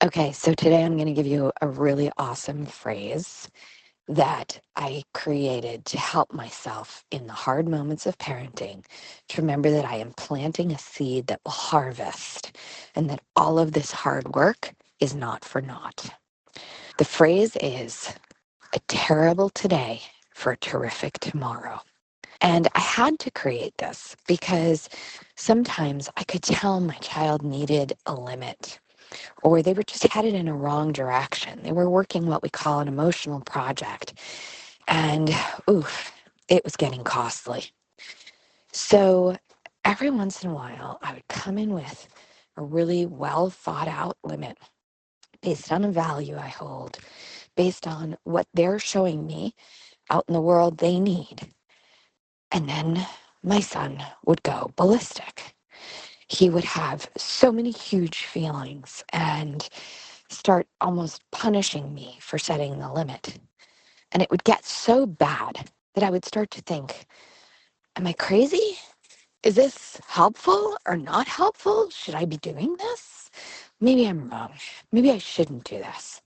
Okay, so today I'm going to give you a really awesome phrase that I created to help myself in the hard moments of parenting to remember that I am planting a seed that will harvest and that all of this hard work is not for naught. The phrase is a terrible today for a terrific tomorrow. And I had to create this because sometimes I could tell my child needed a limit or they were just headed in a wrong direction. They were working what we call an emotional project. And oof, it was getting costly. So every once in a while, I would come in with a really well thought out limit based on a value I hold, based on what they're showing me out in the world they need. And then my son would go ballistic. He would have so many huge feelings and start almost punishing me for setting the limit. And it would get so bad that I would start to think, am I crazy? Is this helpful or not helpful? Should I be doing this? Maybe I'm wrong. Maybe I shouldn't do this.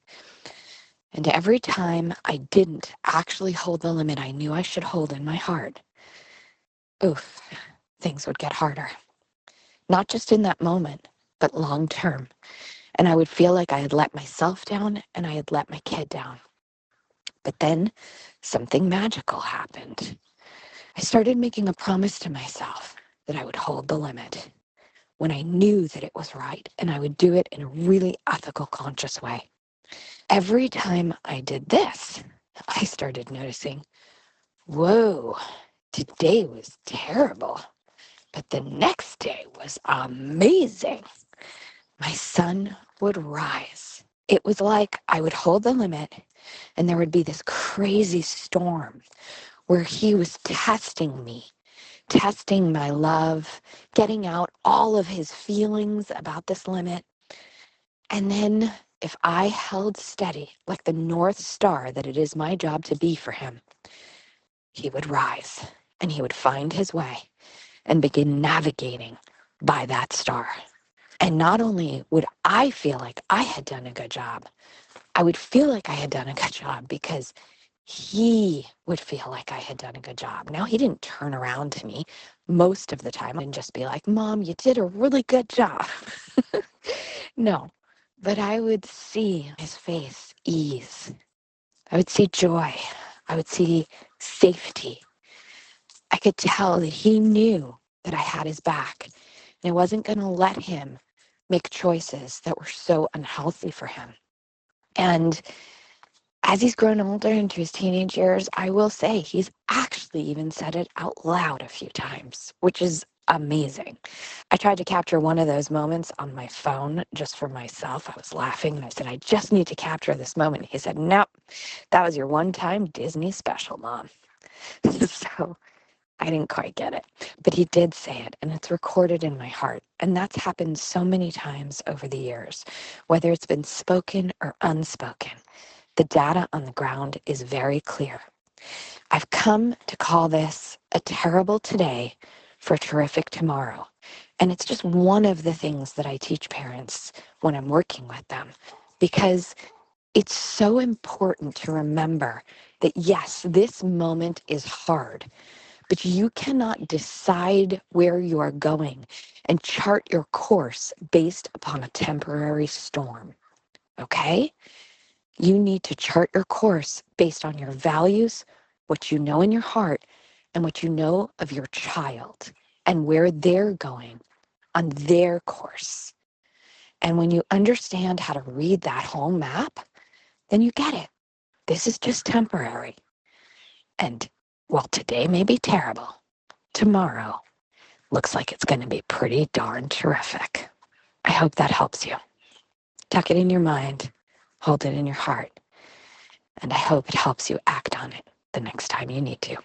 And every time I didn't actually hold the limit I knew I should hold in my heart, oof, things would get harder. Not just in that moment, but long term. And I would feel like I had let myself down and I had let my kid down. But then something magical happened. I started making a promise to myself that I would hold the limit when I knew that it was right, and I would do it in a really ethical, conscious way. Every time I did this, I started noticing, whoa, today was terrible, but the next day was amazing. My son would rise. It was like I would hold the limit, and there would be this crazy storm where he was testing me, testing my love, getting out all of his feelings about this limit. And then if I held steady, like the North Star that it is my job to be for him, he would rise and he would find his way and begin navigating by that star. And not only would I feel like I had done a good job, I would feel like I had done a good job because he would feel like I had done a good job. Now, he didn't turn around to me most of the time and just be like, Mom, you did a really good job. No, but I would see his face ease. I would see joy. I would see safety. I could tell that he knew that I had his back and I wasn't going to let him make choices that were so unhealthy for him. And as he's grown older into his teenage years, I will say he's actually even said it out loud a few times, which is amazing. I tried to capture one of those moments on my phone just for myself. I was laughing and I said, I just need to capture this moment. He said, nope, that was your one-time Disney special, Mom. So I didn't quite get it, but he did say it and it's recorded in my heart. And that's happened so many times over the years, whether it's been spoken or unspoken. The data on the ground is very clear. I've come to call this a terrible today for a terrific tomorrow. And it's just one of the things that I teach parents when I'm working with them, because it's so important to remember that, yes, this moment is hard, but you cannot decide where you are going and chart your course based upon a temporary storm. Okay? You need to chart your course based on your values, what you know in your heart, and what you know of your child and where they're going on their course. And when you understand how to read that whole map, then you get it. This is just temporary. And while today may be terrible, tomorrow looks like it's going to be pretty darn terrific. I hope that helps you. Tuck it in your mind, hold it in your heart. And I hope it helps you act on it the next time you need to.